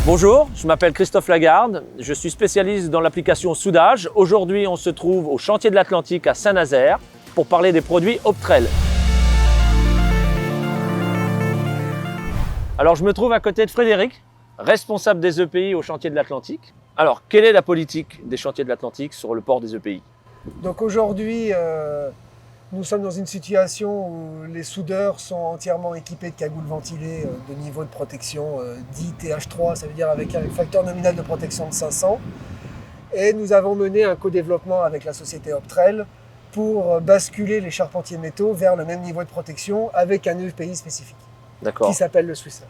Bonjour, je m'appelle Christophe Lagarde, je suis spécialiste dans l'application soudage. Aujourd'hui, on se trouve au chantier de l'Atlantique à Saint-Nazaire pour parler des produits Optrel. Alors, je me trouve à côté de Frédéric, responsable des EPI au chantier de l'Atlantique. Alors, quelle est la politique des chantiers de l'Atlantique sur le port des EPI? Donc aujourd'hui, nous sommes dans une situation où les soudeurs sont entièrement équipés de cagoules ventilées de niveau de protection dit TH3, ça veut dire avec un facteur nominal de protection de 500. Et nous avons mené un co-développement avec la société Optrel pour basculer les charpentiers métaux vers le même niveau de protection avec un EPI spécifique qui s'appelle le Swissair.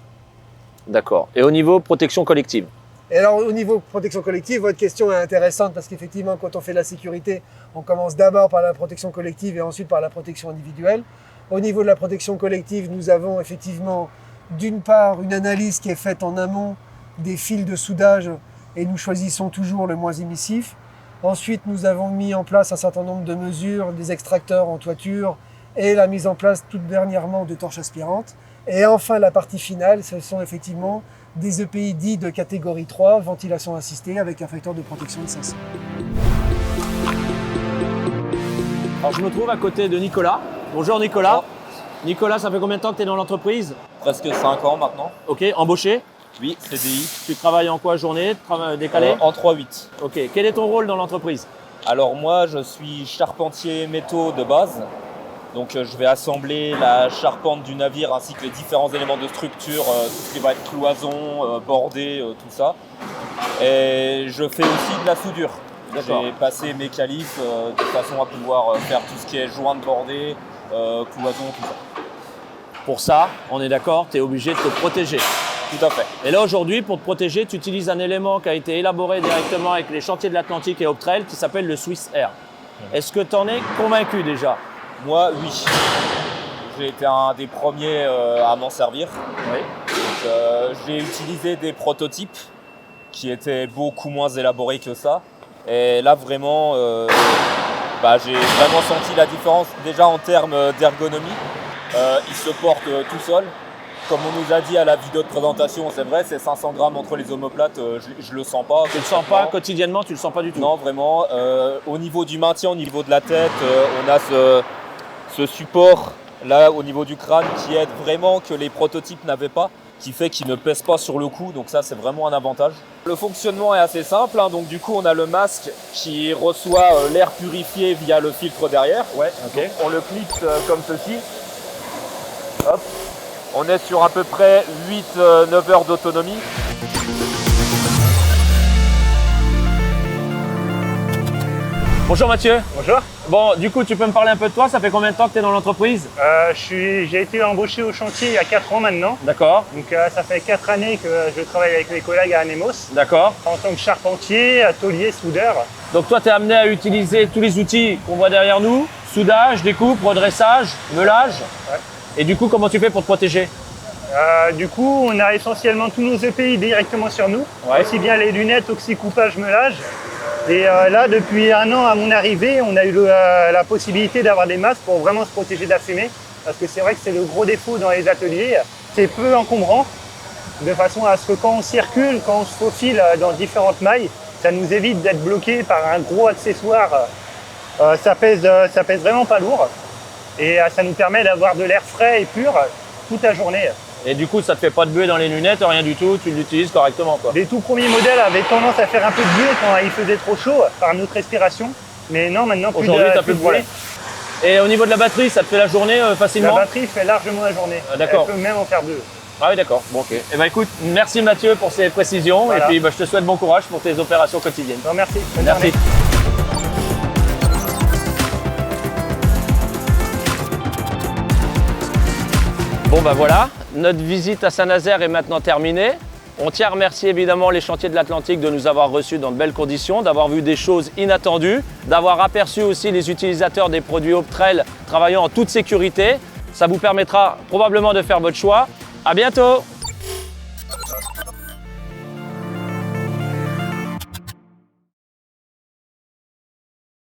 D'accord. Et au niveau protection collective? Et alors au niveau protection collective, votre question est intéressante parce qu'effectivement quand on fait la sécurité, on commence d'abord par la protection collective et ensuite par la protection individuelle. Au niveau de la protection collective, nous avons effectivement d'une part une analyse qui est faite en amont des fils de soudage et nous choisissons toujours le moins émissif. Ensuite, nous avons mis en place un certain nombre de mesures, des extracteurs en toiture et la mise en place toute dernièrement de torches aspirantes. Et enfin, la partie finale, ce sont effectivement des EPI dits de catégorie 3, ventilation assistée avec un facteur de protection de 500. Alors je me trouve à côté de Nicolas. Bonjour Nicolas. Nicolas, ça fait combien de temps que tu es dans l'entreprise? Presque 5 ans maintenant. Ok, embauché? Oui, CDI. Tu travailles en quoi, journée, décalé? En 3-8. Ok, quel est ton rôle dans l'entreprise? Alors moi, je suis charpentier métaux de base. Donc je vais assembler la charpente du navire ainsi que les différents éléments de structure, tout ce qui va être cloison, bordé, tout ça. Et je fais aussi de la soudure. J'ai passé mes qualifs de façon à pouvoir faire tout ce qui est jointe bordée, cloison, tout ça. Pour ça, on est d'accord, tu es obligé de te protéger. Tout à fait. Et là aujourd'hui, pour te protéger, tu utilises un élément qui a été élaboré directement avec les chantiers de l'Atlantique et Optrel qui s'appelle le Swissair. Est-ce que tu en es convaincu déjà? Moi, oui. J'ai été un des premiers à m'en servir. Oui. Donc, j'ai utilisé des prototypes qui étaient beaucoup moins élaborés que ça. Et là, vraiment, j'ai vraiment senti la différence déjà en termes d'ergonomie. Il se porte tout seul. Comme on nous a dit à la vidéo de présentation, c'est vrai, c'est 500 grammes entre les omoplates, je le sens pas. Tu le sens pas quotidiennement, tu le sens pas du tout? Non, vraiment. Au niveau du maintien, au niveau de la tête, on a ce support là au niveau du crâne qui aide vraiment, que les prototypes n'avaient pas, qui fait qu'ils ne pèsent pas sur le cou, donc ça c'est vraiment un avantage. Le fonctionnement est assez simple, donc du coup on a le masque qui reçoit l'air purifié via le filtre derrière. Ouais, ok. On le clipse comme ceci. Hop. On est sur à peu près 8-9 heures d'autonomie. Bonjour Mathieu. Bonjour. Bon, du coup, tu peux me parler un peu de toi? Ça fait combien de temps que tu es dans l'entreprise? J'ai été embauché au chantier il y a 4 ans maintenant. D'accord. Donc ça fait 4 années que je travaille avec mes collègues à Anemos. D'accord. En tant que charpentier, atelier, soudeur. Donc toi, tu es amené à utiliser tous les outils qu'on voit derrière nous, soudage, découpe, redressage, meulage. Ouais. Et du coup, comment tu fais pour te protéger? Du coup, on a essentiellement tous nos EPI directement sur nous. Ouais. Aussi bien les lunettes, oxycoupage, meulage. Et là, depuis 1 an à mon arrivée, on a eu la possibilité d'avoir des masques pour vraiment se protéger de la fumée. Parce que c'est vrai que c'est le gros défaut dans les ateliers. C'est peu encombrant, de façon à ce que quand on circule, quand on se faufile dans différentes mailles, ça nous évite d'être bloqué par un gros accessoire. Ça pèse vraiment pas lourd. Et ça nous permet d'avoir de l'air frais et pur toute la journée. Et du coup, ça te fait pas de buée dans les lunettes, rien du tout, tu l'utilises correctement, quoi. Les tout premiers modèles avaient tendance à faire un peu de buée quand il faisait trop chaud par notre respiration. Mais non, maintenant, plus de Aujourd'hui, tu n'as plus de buée. Et au niveau de la batterie, ça te fait la journée facilement? La batterie fait largement la journée. D'accord. Elle peut même en faire 2. Ah oui, d'accord. Bon, ok. Eh ben, écoute, merci Mathieu pour ces précisions. Voilà. Et puis, je te souhaite bon courage pour tes opérations quotidiennes. Non, merci. Bonne Merci. journée. Bon, bah voilà, notre visite à Saint-Nazaire est maintenant terminée. On tient à remercier évidemment les chantiers de l'Atlantique de nous avoir reçus dans de belles conditions, d'avoir vu des choses inattendues, d'avoir aperçu aussi les utilisateurs des produits Optrel travaillant en toute sécurité. Ça vous permettra probablement de faire votre choix. À bientôt!